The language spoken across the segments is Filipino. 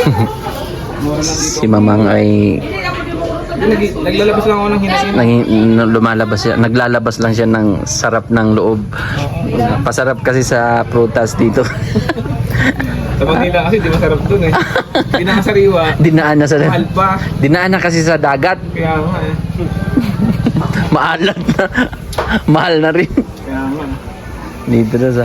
Mura lang dito. Si Mamang ay Naglalabas lang ako ng hinasin. naglalabas lang siya ng sarap ng loob. Pasarap kasi sa prutas dito. Sa Manila kasi di masarap dun eh. Pinakasariwa. Dinaan na sa Mahal pa. dinaan na kasi sa dagat. Kaya nga eh. Maalat na. Mahal na rin. Kaya nga. Dito na sa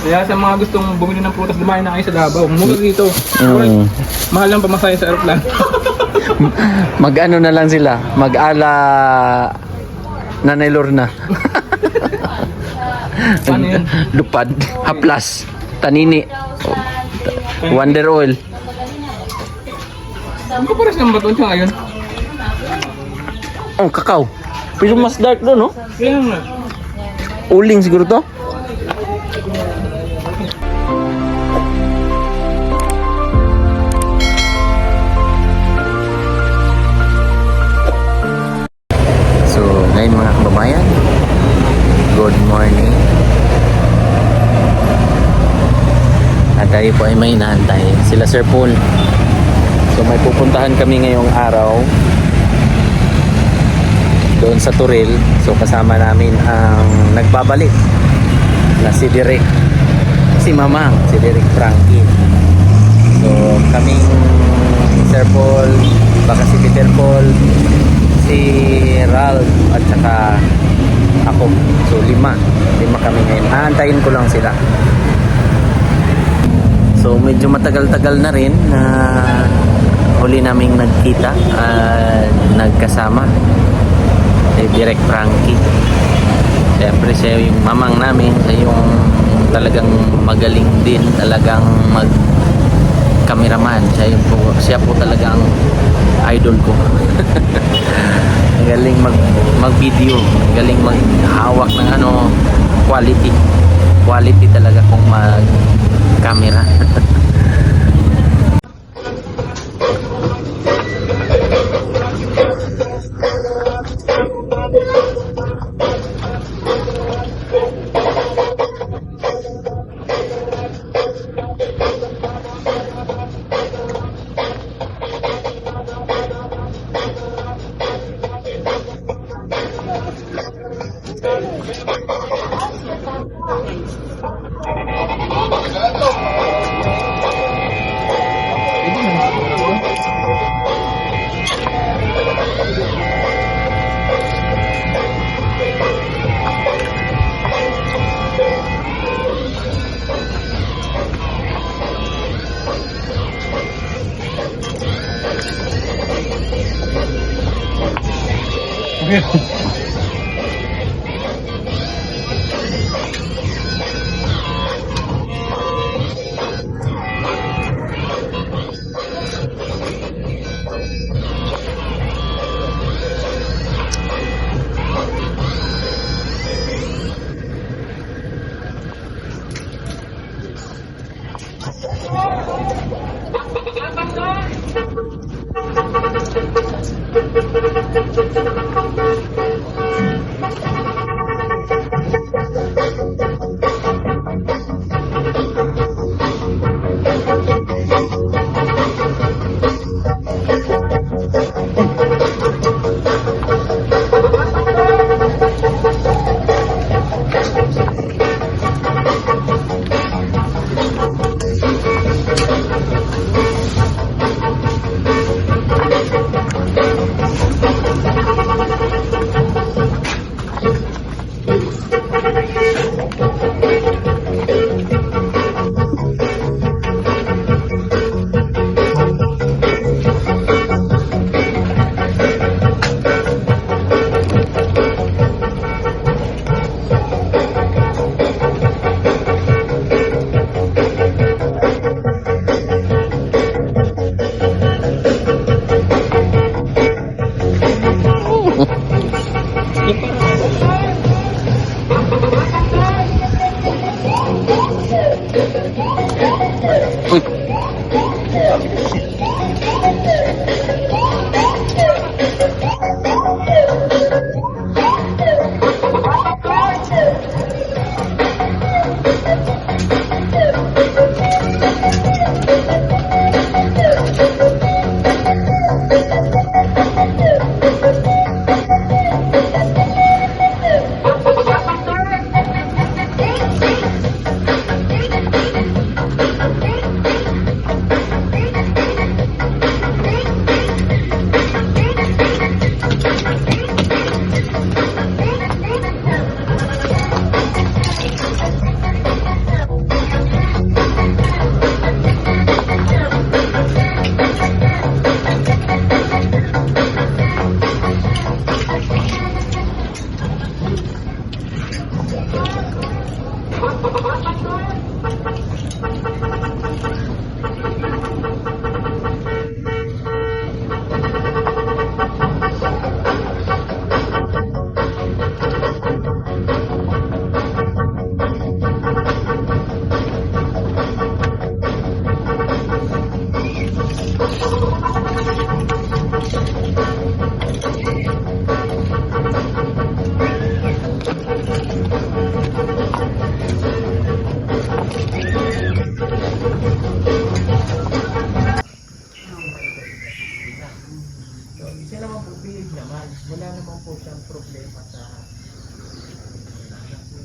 Kaya sa mga gustong bumili ng prutas, dumayo na kayo sa Davao. Mura dito. Mm. Mahal lang pamasahe sa aeroplano. Mag-ano na lang sila. Mag-ala Nanay Lorna. Paano yun? Lupad. Haplas. Tanini. Wonder Oil. Ang kapares ng baton siya ngayon. Oh, kakao. Pero mas dark doon, no? Kaya nga. Uling siguro to. So, ngayon mga kababayan, good morning. At tayo po ay may inaantay. Sila Sir Paul. So, may pupuntahan kami ngayong araw doon sa Turil. So, kasama namin ang nagbabalik na si Direk, si Mamang, si Direk Frankie. So, kaming Sir Paul, baka si Peter Paul, si Ralph, at saka ako. So, lima kami ngayon. Aantayin ko lang sila. So, medyo matagal-tagal na rin na huli naming nagkita at nagkasama si Direk Frankie. Siyempre siya yung mamang namin, siya yung talagang magaling din talagang mag cameraman. Siya po talagang idol ko. Galing mag video, galing maghawak ng quality talaga kung mag camera.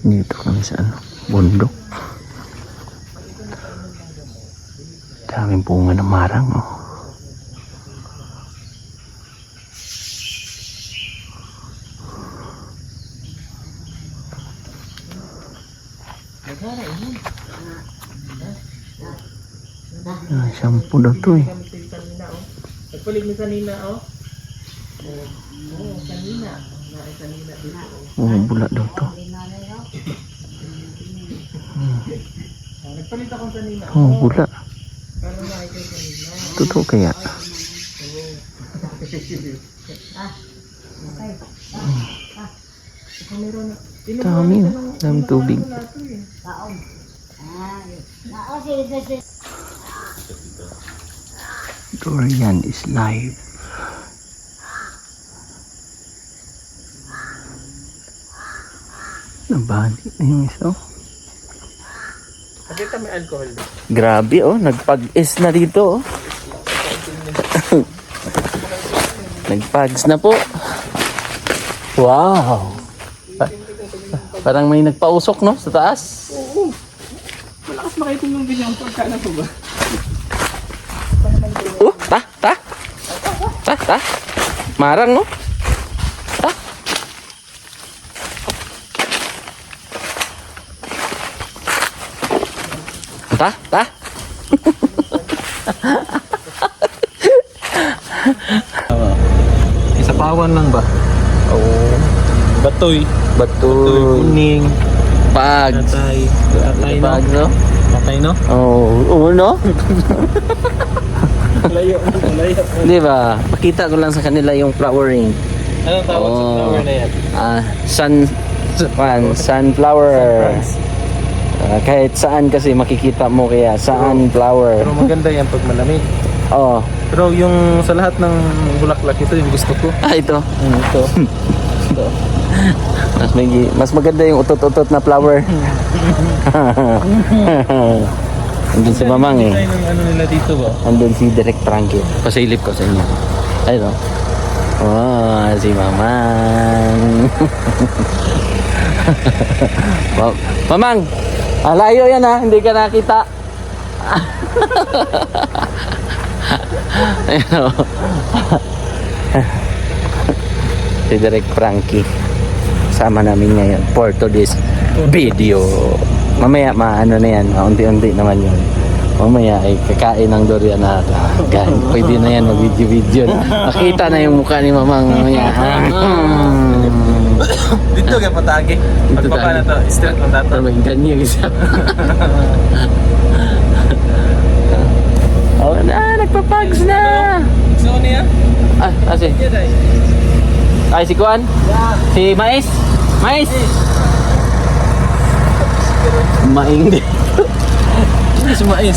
Dito kami sa ano, bundok. Daming bunga ng marang, oh. Ah, shampoo daw to eh. Nagpalig ni kanina, oh. Oh, bula daw to. Nagpalit ako kanina. Oh, bula. Totoo kaya? Dami, oh. Daming tubig. Durian is live. Nabali na yung isa. Pakita may alcohol. Grabe, oh. Nagpag-is na dito, oh. Nagpags na po. Wow. Parang may nagpausok, no? Sa taas. Oo. Malakas makaitin yung ganyang pagkana po ba? Ta. Marang, no? Ta. Isapawan lang ba? Oh. Batoy. Batoy. Kuning. Pags. Atay no? Pags, no? Atay no? Oo, no? Malayo. Di ba? Pakita ko lang sa kanila yung flowering. Anong tawag sa flower na yan? Sunflower. Kahit saan kasi makikita mo kaya sunflower. Pero maganda yan pag malamig. Oh. Pero yung sa lahat ng bulaklak, ito yung gusto ko. Ito. Ito. Mas maganda yung utot-utot na flower. Andun si Mamang eh. Tayo ng ano nila dito ba? Andun si Direk Frankie. Pasilip ko sa inyo. Ayun o. Oh, si Mamang. Mamang! Layo yan ha, hindi ka nakita. Ayun o. Si Direk Frankie. Sama namin ngayon for today's video. Mamaya maano na yan, unti-unti naman yun. Mamaya ay kakain ng durian na pwede na yan mag-video-video. Nakita na yung mukha ni Mamang mamaya. Dito kaya patagi. Pagbaba na to, straight lang dato. Parang ganyan isa. Oh na, nagpapags na. So niya? Si. Ay, si Kuan? Si Mais? Mais! Maing din. Si Mais.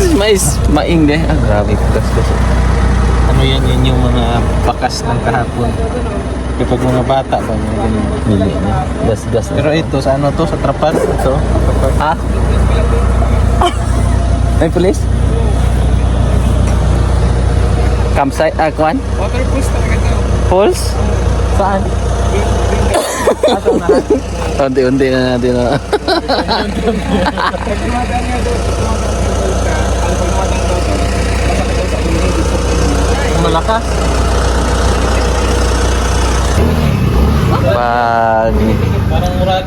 Si Mais, maing din. Grabe. Ano yan yung mga bakas ng kahapon. Kapag mga bata ba yung ganyan. Hindi niya. Gas. Pero ito, sa ano to? Sa trapas? Ito? Ha? May police? Campsite? Kuan? Waterproof talaga ito. Pulse? Saan? Unti-unti na natin. Malakas.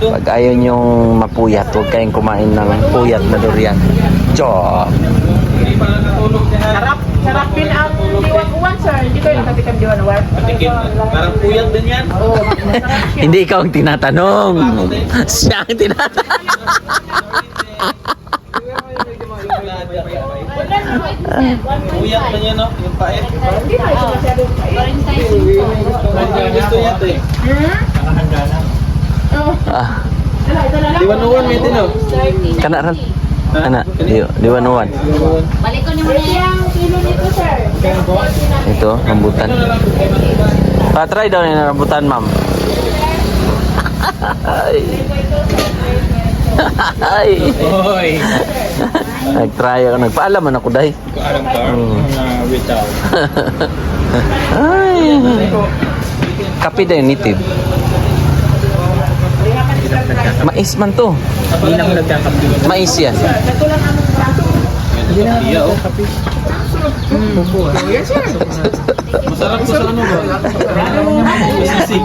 Pag ayaw nyong mapuyat, huwag kayong kumain ng puyat na durian. Chok! Sarapin ang diwan-uwan, sir. Hindi kayo nakatikim diwan-uwan? Parang puyat din yan. Oo, masarap siya. Hindi ikaw ang tinatanong. Siya ang tinatanong. Puyat na yan, no? Yung pait. Hindi na ito masyadong kayo. Gusto niya ito eh. Oo. Ito na lang. Diwan-uwan, may tino. Kanaral. Kana, diwan-uwan. Balik ko naman yung kilo nito, sir. Ito, rambutan. Pa-try daw na rambutan, ma'am. Ay. Ay. Hoy. Nag-try ako. Nagpaalaman ako, dahi. Alam ka, without. Ay. Kape din, native. nagkakapit. Mais man to. Hindi na ako nagkakapit. Mais yan. Hindi na ako nagkakapit. Masarap to sa ano ba? Sisig.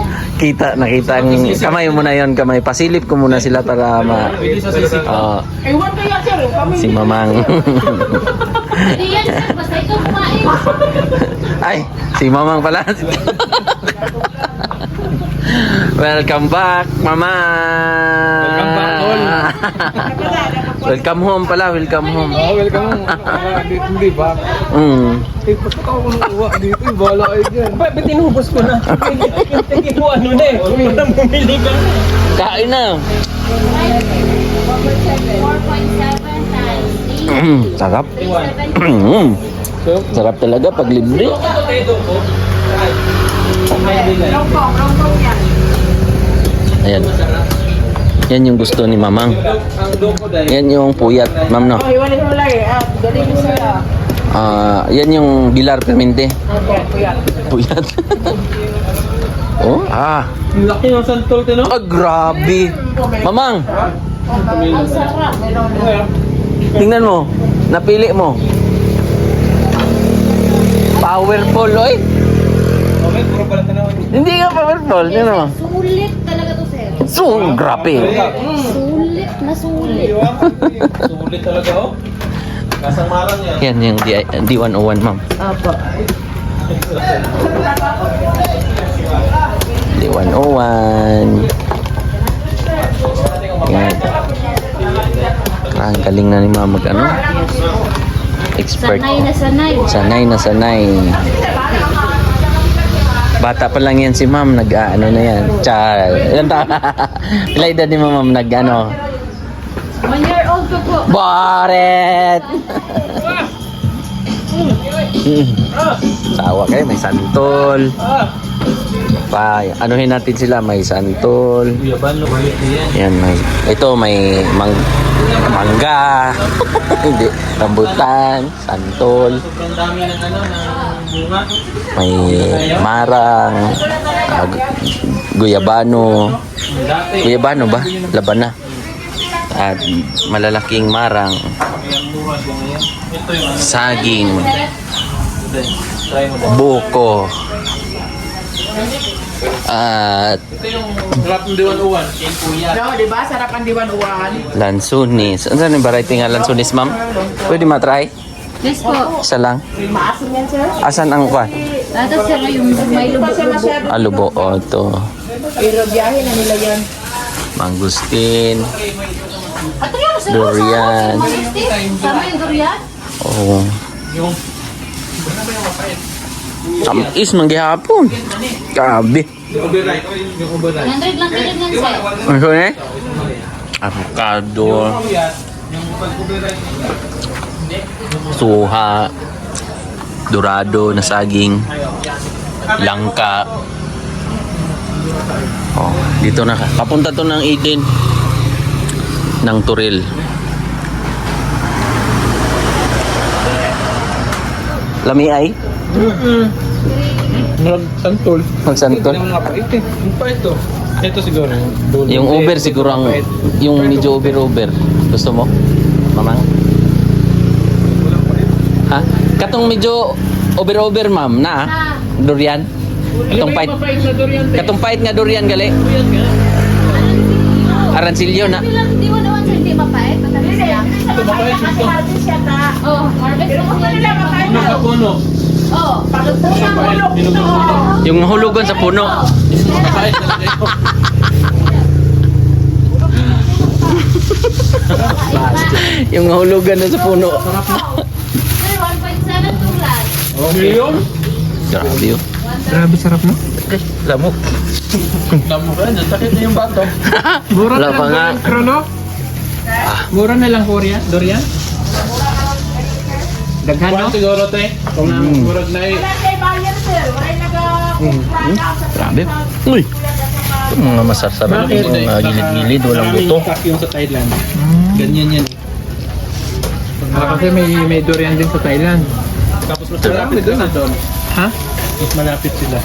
Nakita ang kamay mo na yon, kamay. Pasilip ko muna sila para Pwede sa sisig. Ewan kaya sir, kami. si Mamang. Hindi yan, sir. Basta ikaw kumain. Ay, si Mamang pala. Welcome back, Mama. Welcome back, all. Welcome home pala, welcome home. Welcome. Hindi ba? Pasok ako ng uwa dito. Bala kayo dyan. Ba't tinubos ko na? Tingin mo ano na eh. Parang bumili ka. Kain na. 4.7 times 8. Sarap. 37. Sarap talaga pag libre. Longkong yan. Ayan. Yan yung gusto ni Mamang. Yan yung puyat, ma'am, no? Hiwalay-hiwalay. Galing sila. Yan yung Bilar Permente. Kuya. Puyat. Oh, Ang laki ng santol, no? grabe. Mamang, Ang sarap. tingnan mo. Napili mo. Powerful, oy. Okay, puro pala tanawan. Hindi ka powerful, you know. Sulit talaga to, sir. So, grabe. Sulit na sulit. Sulit talaga, oh. Kasang marang yan. Yan yung D101, ma'am. Apo. D101. Yan. Ang galing na ni ma'am mag ano. Expert. Sanay na sanay. Sanay na sanay. Bata pa lang yan si ma'am, nag-ano na yan. Yan ta. Ilang edad ni ma'am nag-ano? 1 year old ko po. Baret! Sawa kayo, may santol. Anuhin natin sila, may santol. Yaban, lumalit yan. Yan, may mangga. Hindi, rambutan, santol. Sobrang dami ng ano, ng bunga. May marang, guyabano. Dati. Guyabano ba? Laban na. At malalaking marang, Yung mura siya ngayon. Ito yung ano. saging, Try mo daw. buko. At Ito yung rap ng Diwan-Uwan. Kaya kuya. No, di ba? Sarap ang diwan-uwan. lansunis. Ano saan yung variety nga lansunis, ma'am? Pwede matry? Yes po. Isa lang. Maasim yan, sir. Asan ang kwan? Ito, sir, yung may Kasi lubo-lubo. masyado. Alubo. O, ito. Pero biyahe na nila yan. Mangustin. At yung sir, Durian. Sama yung durian? Oh. Yung Tamis manggihapon. Grabe. yung override. Yung override. 100 lang kilid lang, sir. Ano eh? Avocado. Yung pag-override. Suha. Dorado na saging. Langka. Oh, dito na. Papunta to ng Eden. Ng Turil. Lami ay? Santol. Magsantol. Hindi naman mapait eh. Yung pa ito. Ito siguro. Dulo. Yung over siguro ang yung medyo over. Gusto mo? Mamang? Ha? Katong medyo over ma'am na durian. Katong pait. Katong pait nga durian gali. Aransilyo na. Hindi lang, hindi mo naman, sir. Hindi mapait. Matamis lang. Ito mapait. Kasi harvest yan na. Oh, harvest Pero mo kung yan. nila makain na. Nakapuno. Oh, Pagkatapos ng bulok. Yung mahulugon sa puno. Mapait talaga ito. Yung mahulugan na sa puno. Sir, 1.7 tulas. Okay yun. Grabe yun. Grabe sarap no? Lamok. Damo ka na. Sakit na yung bato. Wala pa nga. Krono? Mura na lang Korea. Dorian? Daghan no? Siguro te. Kung murag na eh. Wala kayo buyer, sir. Wala nag-kumpara. Grabe. Uy. Ito mga masasarap. Bakit? Mga gilid-gilid. Walang Maraming buto. stock yung sa Thailand. Ganyan yan. Kasi may durian din sa Thailand. Tapos mas malapit doon na doon. Ha? Mas malapit sila.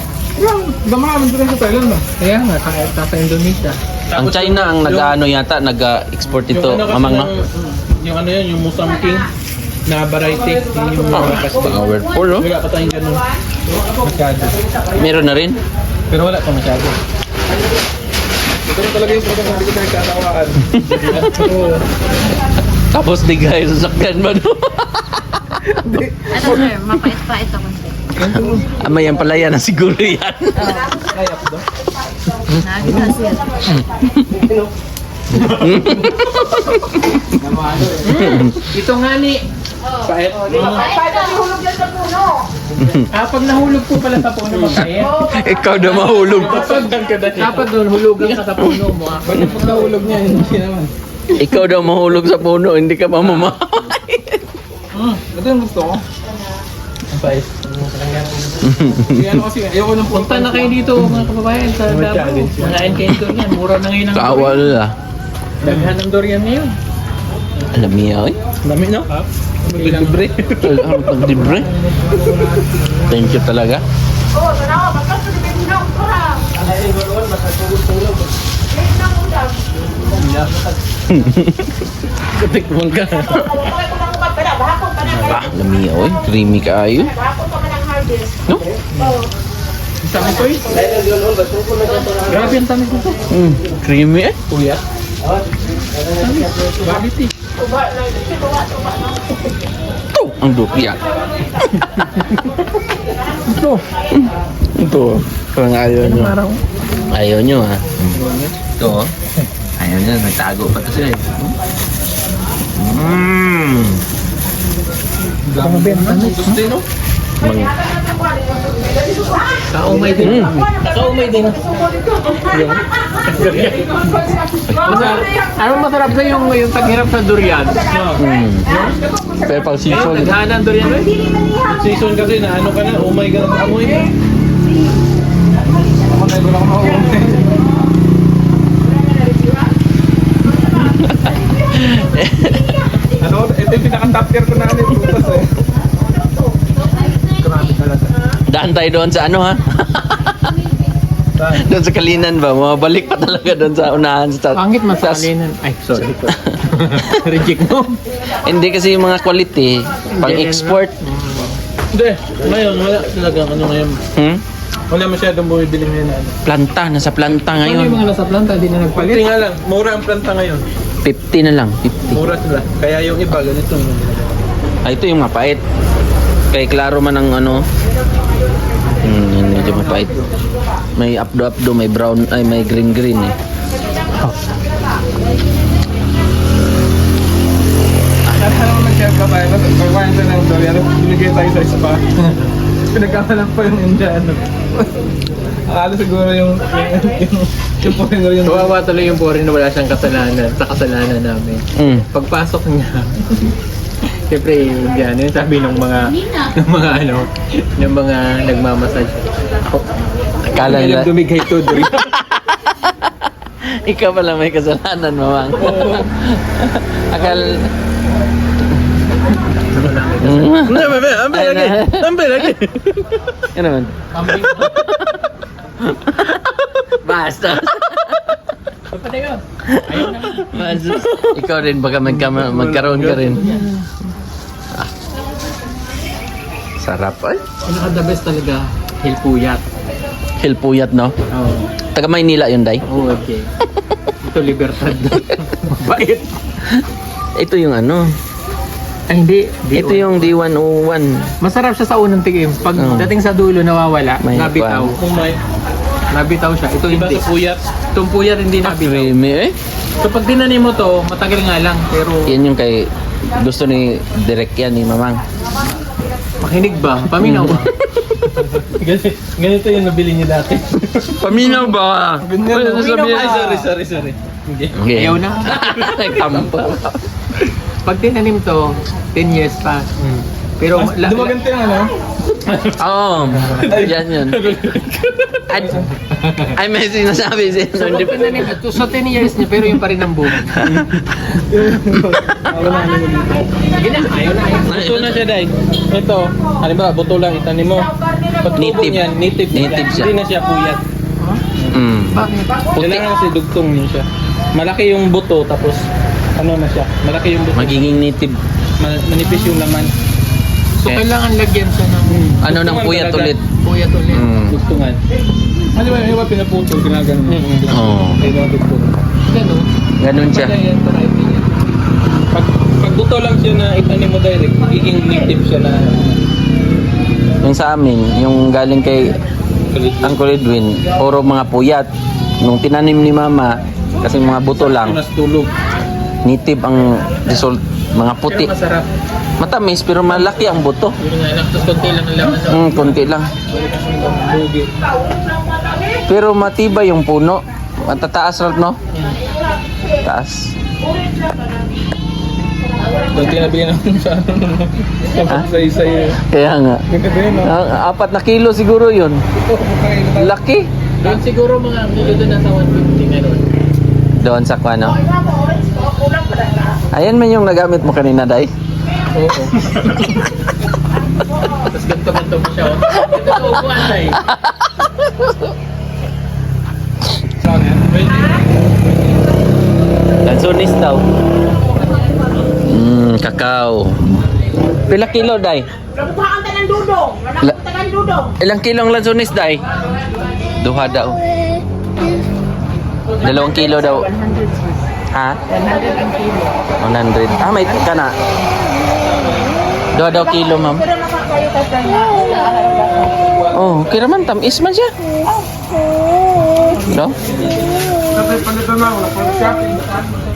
Marami durian sa Thailand ba? Kaya nga, sa Indonesia. Ang China ang nag-ano yata, nag-export ito, Yung ano kasi mamang no? yung ano yun, yung Musang King na variety, yun yung malakas pa. Powerful, no? Wala pa tayong ganun. Masyado. Meron na rin. Pero wala pa masyado. Ito na talaga yung product na hindi ko nagkakawaan. Tapos di gaya sa sakyan ba, no? Ano sir, mapait-pait ako. Ama yan pala yan, siguro yan. Kaya po ba? Nakita sir. Ito nga ni. Pait. Paano ihulog yan sa puno? Pag nahulog po pala sa puno, mapait. Ikaw na mahulog. Dapat doon hulugan ka sa puno mo. Bakit pag nahulog niya, hindi naman. Ikaw daw mahulog sa puno, hindi ka mamamahay. Ito yung gusto ko. Ang pait. Ano kasi, ayoko ng punta na kayo dito mga kababayan sa Davao. Mga kayo durian. Mura na ngayon ang Kaawal na. daghan ng durian ngayon. Alam niya, oy. Dami no? Libre. Libre. Thank you talaga. Oo, tanawa, bakas ko di binunaw. Para. Katikman ka. Ah, lami oy. Creamy kaayo. No? Sabi ko eh. Grabe ang tamis nito. Creamy eh. Kuya. Bakit eh? Ito ang dupya. Ito. Ito. Parang ayaw nyo. Ayaw nyo ha. Ito oh. Ayaw nyo. Nagtago pa ito sila eh. Grabe ang tamis. Gusto no? Kaumay din. Kaumay din. Ano masarap sa yung taghirap sa durian? Pero pag season. Naghahan ng durian eh? Season kasi na ano ka na, umay ka na amoy mo. Ako na lang ako. Ano, ito yung pinaka-top tier ko na ano yung putas eh. Grabe talaga. Daan tayo doon sa ano ha? Doon sa Kalinan ba? Mabalik pa talaga doon sa unahan sa Pangit tas- masalinan. Ay, sorry po. Reject mo. Hindi kasi yung mga quality, pang-export. Hindi, ngayon wala talaga ano ngayon. Wala masyadong bumibili ngayon na ano. Planta, nasa planta Ano yung ngayon. mga nasa planta, di na nagpalit? Nga lang, mura ang planta ngayon. 50 na lang, 50. Mura sila. Kaya yung iba, ganito. Ah, ito yung mapait. Kay klaro man ang ano. Yun, medyo mapait. May updo, may brown, ay may green eh. Ano naman nag-share pa tayo? Pagkain sa ng durian, binigay tayo sa isa pa. Pinagkakalang pa yung Indiano. Akala siguro yung foreigner yung... Kawawa tuloy yung foreigner, wala siyang kasalanan sa kasalanan namin. Pagpasok niya, siyempre Indiano yun, sabi ng mga nagmamassage. Akala nila, dumigay to, durian. ikaw pala may kasalanan, mamang. Akala... Ambil lagi. Ano naman? Basta. Basta. Ikaw rin, baka magkaroon ka rin. Ah. Sarap ay. Pinaka-the best talaga, hilpuyat. Hilpuyat, no? Oo. Taga Maynila yun, Day. Oh, okay. Ito, libertad. Mabait. Ito yung ano. Ay, hindi. Ito yung D101. Masarap siya sa unang tigim. Pag dating sa dulo, nawawala. May Nabitaw. Nabitaw siya. Ito hindi. Iba sa puyat. Itong puyat hindi nabitaw. Creamy eh. So pag dinanin mo to, matagal nga lang. Pero Yan yung kay gusto ni Direk yan ni Mamang. makinig ba? Paminaw ba? Ganito yung nabili niya dati. Paminaw ba? Sorry. Hindi. Okay. Ayaw na. Nagtampo. Pag tinanim to, 10 years pa. Pero Dumaganti ang ano? Oo. Yan yun. Ay, may sinasabi siya. So, pag tinanim to, so 10 years niya, pero yung pa rin ang buhay. Sige na, ayaw na. Buto na siya, Day. Ito, halimbawa, buto lang itanim mo. Pag tubo Native. niyan, native Native siya. Hindi na siya puyat. Bakit? Puti. Kailangan kasi dugtong yun siya. Malaki yung buto, tapos ano na siya. Malaki yung buto. Magiging native. Manipis yung laman. So, kailangan lagyan siya ng Ano ng puyat talaga. ulit. puyat ulit. Dugtungan. Ano ba yung iba pinaputol, ginagano. Oo. Kailangan dugtong. Ganun. Ganun siya. Ayan, variety niya. Pag buto lang siya na itanim mo direct, magiging native siya na Yung sa amin, yung galing kay kulit. Uncle Edwin, puro mga puyat. Nung tinanim ni Mama, kasi mga buto lang, Mas tulog. native ang result. Mga puti. Pero masarap. Matamis pero malaki ang buto. Yun nga lang. Tapos konti lang ang laman sa Konti lang. Bugi. Pero matibay yung puno. Matataas rin, no? Taas. Kunti na bigyan namin sa ano. Sa isa-isa. Kaya nga. Ganda ba yun, no? 4 na kilo siguro yun. Laki. doon siguro mga kilo doon nasa 150 meron. Doon sa kwano. Ayan man yung nagamit mo kanina, Day. Oo. Tapos ganto-ganto mo siya. Ito sa upuan na eh. Lansones daw. Kakao. Pila kilo, Day? Nabukaan ka ng dudong. Nabukaan ka ng dudong. Ilang kilo ang lansones, Day? Duha daw. 2 kilo daw. Ha? 100. May kana. Duha daw kilo, ma'am. Pero nakakayo ka kanya. Oh, kira man tamis man siya. No?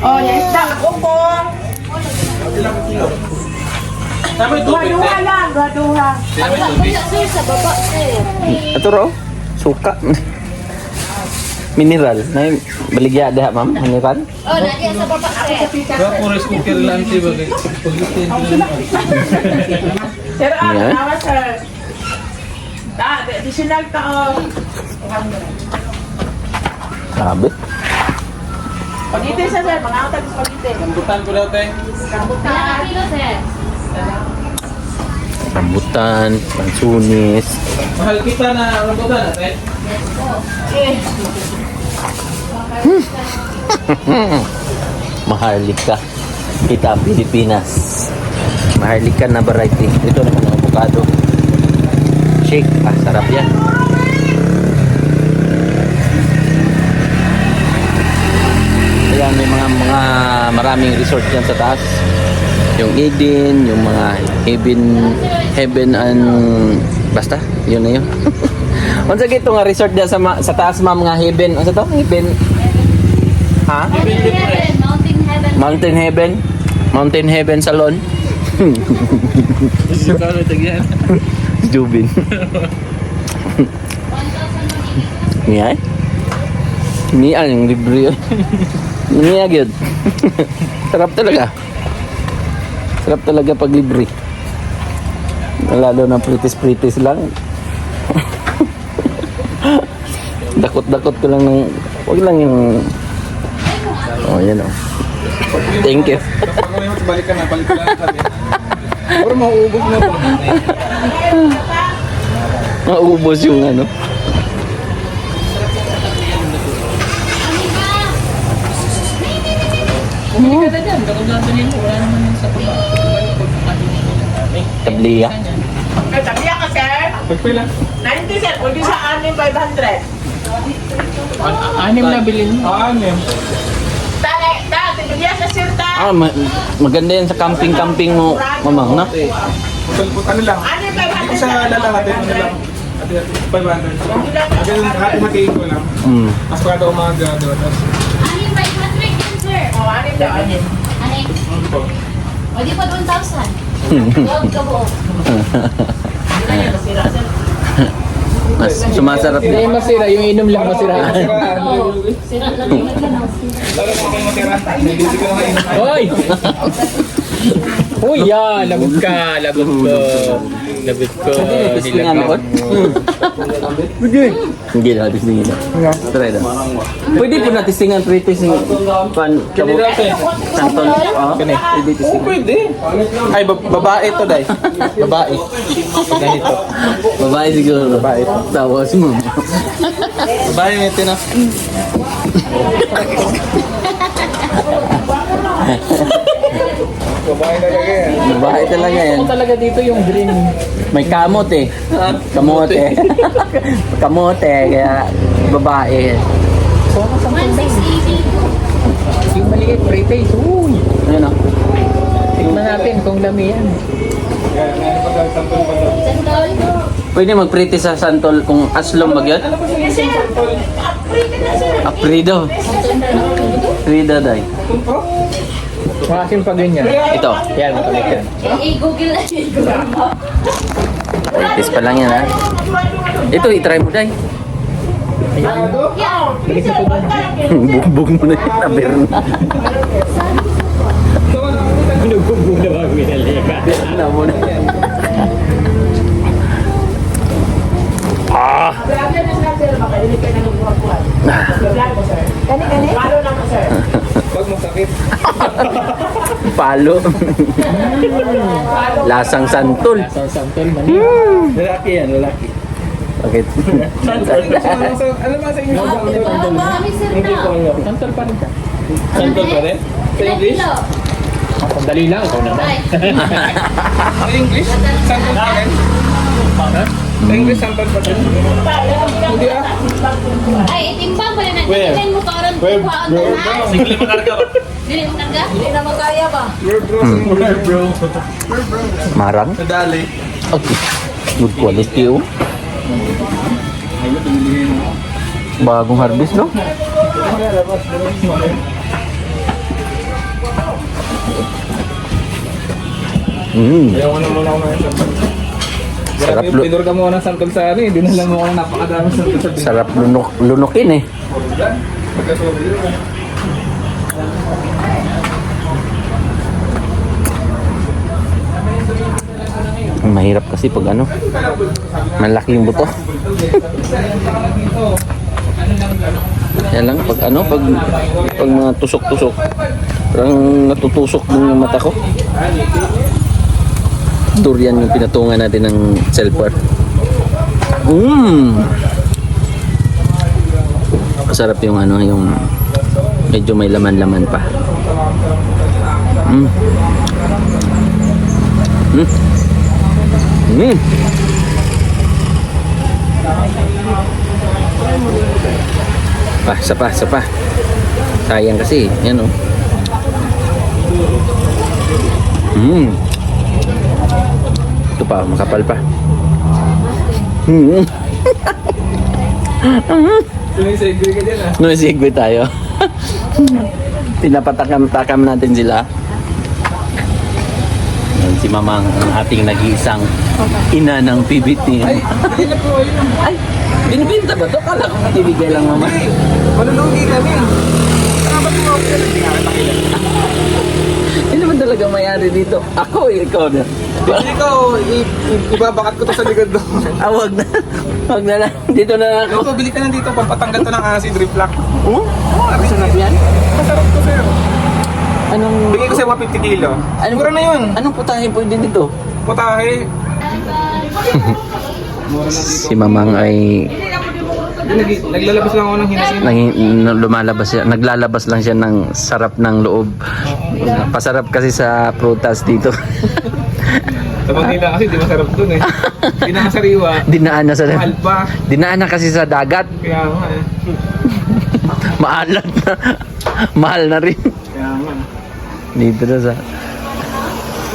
Oh, yes. Ukong. Gaduha lang. Gaduha. Sir, sa baba, sir. Ato ro. Suka. Mineral. Na baligya diha, ma'am. Mineral. Oh, lagi sa baba, sir. Kaya po rice cooker lang siya bagay. Pag-lutin ko na Sir, Yeah. nawa, sir. Additional ka, oh. Sabi. Pagite sa sir. Mga utag sa pagite. Rambutan ko daw tayo. Ilang kilo, sir? Rambutan, lansunis. Mahal kita na rambutan natin. Maharlika. Kita ang Pilipinas. Maharlika na variety. Ito naman ang avocado. Shake. Sarap yan. Ayan, may mga maraming resort yan sa taas. Yung Eden, yung mga heaven and basta, yun na yun. Unsa gito nga resort dyan sa taas mga heaven. Unsa to? Heaven. Ha? Mountain Heaven, Mountain Heaven. Mountain Heaven. Mountain Heaven Salon. Yung kano tagyan. Jubin. Niya eh. Niya yung libre yun. Niya yun. Sarap talaga. Sarap talaga pag libre. Lalo na pritis-pritis lang. Dakot-dakot ko lang ng... Huwag lang yung... Oh, yan oh. Thank you. Kapag may balik ka na sabi. Pero mauubos na to. Maubos yung ano. Hindi ka na dyan. Kapag gatunin mo, wala naman yung sa baba. Tabliya. Ay, tabiya ka, sir. Pagpila. 90, sir. Pwede sa 6,500. Anim na bilhin mo. Ano yun? Dati, bigyan sa sir, ta. Maganda yan sa camping-camping mo, mamang, no? Putal lang. 6,500. Isa lalaki, ano lang. Ate, 500. Ate, matiin ko lang. Mas pagkata umaga doon. Anim by 100 yan, sir. Oh, 6 daw. Anim. O, di pa 1,000. Huwag ka buo. Mas sumasarap Hindi din. masira. Yung inom lang masira. Oo. Sira lang yung ano. Lalo ko kayo matira. Hindi ko na kain. Hoy! Uy, yan! Lagot ka! Lagot ko! Lagot ko! Testingan mo? Hindi na, testingan na. Try na. Pwede po na testingan, pwede testingan. Pan, kamo. Santol. Kani, pwede testingan. Pwede. Ay, babae to, Day. Babae. Ganito. Babae siguro. Babae. Tapos mo. Babae yung ito na. Babae talaga yan. Babae talaga yan. Ako talaga dito yung green. May kamot eh. Kamote. Kamote, kaya babae. 1,680. Yung maliit, pre-taste. Uy! Ayun o. Tignan natin kung lami yan. Sandal. Pwede mag-pretty sa santol kung aslom ba yun? Sir, upgrade na sir. Aprido. Aprido day. Makasim pa ganyan. Ito. Yan, matulik yan. I-google na Pretty pa lang yan ha. Ito, itry mo day. Bugbog mo na yun. Aber na. Binugbog na ba minalika? Na mo na. Pag masakit. Palo. Lasang santol. Santol man. Lalaki yan, lalaki. Bakit? Ano ba sa inyo? Marami sir na. Santol pa rin ka. Santol pa rin? Sa English? Sandali lang, ikaw naman. Sa English? Santol pa rin? Sa English, santol pa rin? Hindi ah. Ay, itimbang ba na? Where? Tingnan mo karon Where, kuhaan bro? na. Sige, makarga ba? Dili mo karga? Dili na magkaya ba? Where, bro? Where, bro? Marang? Nadali. Okay. Good quality oh. Bagong harvest no? Ayaw ko na muna ako ng santol. Sarap Grabe, pinurga mo ako ng santol sa ano eh. Dinala mo ako ng napakadami santol sa bin. Sarap lunukin eh. Pagkasobi yun ah. Mahirap kasi pag ano, malaki yung buto. Yan lang pag ano, pag mga tusok-tusok. Parang natutusok din yung mata ko. Durian yung pinatungan natin ng selper. Masarap yung ano, yung medyo may laman-laman pa. Isa pa. Sayang kasi, yan o. Ito pa, makapal pa. Sumisegre ka dyan ah. No, segue tayo. Pinapatakam-takam natin sila. Yan, si Mamang, ang ating nag-iisang ina ng PBT. Ay, hindi na po yun. Ay, binibinta ba ito? Kala ko matibigay lang, Mama. Malulugi kami. Ba't mo ako yan? Hindi nga nakakilala. Hindi naman talaga may-ari dito. Ako, ikaw na. Hindi ko, ibabakat ko to sa likod doon. Wag na. Wag na lang. Dito na lang ako. Ito, bili ka na dito, pampatanggal to ng acid reflux. Oh? Masarap yan? Masarap to, sir. Anong... Bigay ko sa'yo 150 kilo. Ano, Mura na yun. Anong putahe pwede dito? Putahe. Mura na dito. Si Mamang ay Naglalabas lang ako ng hinasin. naglalabas lang siya ng sarap ng loob. Pasarap kasi sa prutas dito. Sa Manila kasi di masarap dun eh. Hindi na masariwa. Dinaan na sa Mahal pa. dinaan na kasi sa dagat. Kaya nga eh. Maalat na. Mahal na rin. Kaya nga. Dito na sa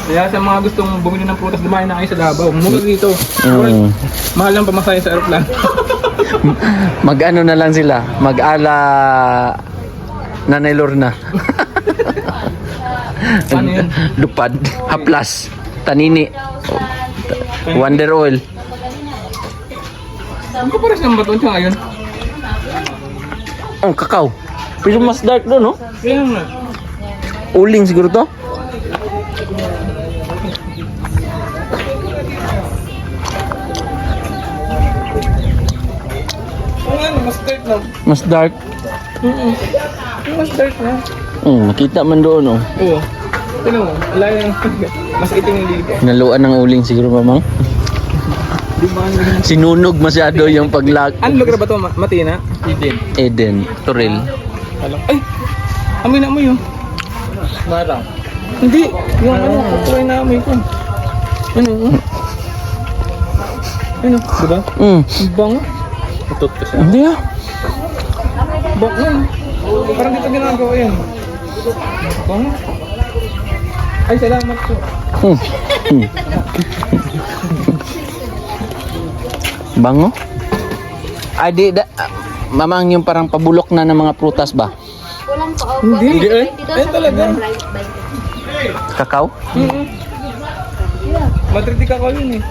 Kaya sa mga gustong bumili ng prutas, dumayo na kayo sa Davao. Mura dito. Mahal lang pamasahe sa aeroplano. Mag-ano na lang sila. Mag-ala Nanay Lorna. Ano yun? Lupad. Haplas. Tanini. Wonder Oil. Ang kapares ng baton siya ngayon. Oh, kakao. Pero mas dark doon, no? Kaya nga. Uling siguro to. na. Mas dark. Mas dark na. Makita man doon, oh. Oo. Tignan mo, layo ng mas itim yung dito. Naluan ng uling siguro, mamang. Sinunog masyado yung paglag. Ano lugar ba ito? Matina? Eden, Toril. Alam. Ay! Amoy na amoy yun. Marang. Hindi! Yung ano, try na amoy ko. Ano? Ano? Diba? Ang bango. Utot ko siya. Hindi ah. Bango yan. Parang dito ginagawa yan. Bango. Ay, salamat po. Bango? Ay, mamang yung parang pabulok na ng mga prutas ba? Walang pa. Hindi. Ay, talaga. Kakao? Madrid ka ko yun eh.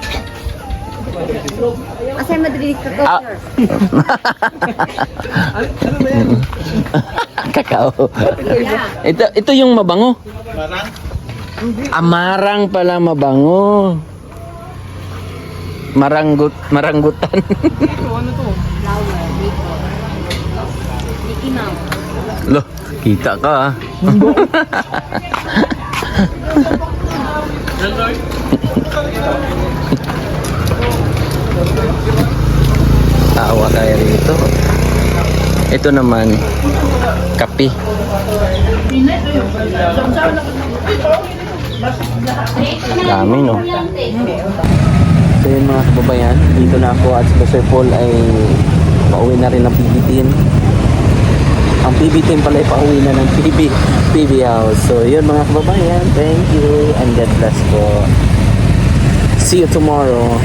Kasi Madrid ka Ah. Ano ba yan? Kakao. Ito yung mabango. Amarang pala mabango. Maranggutan. Ito, ano to? Flower, dito. Mickey Mouse. Loh, kita ka ah. Tawa kayo rito. Ito naman, kape. Dami no. So yun mga kababayan, dito na ako at si Sir Paul ay pauwi na rin ng PB-10. Ang PB-10 pala ay pauwi na ng PB House. So yun mga kababayan, thank you and God bless po. See you tomorrow.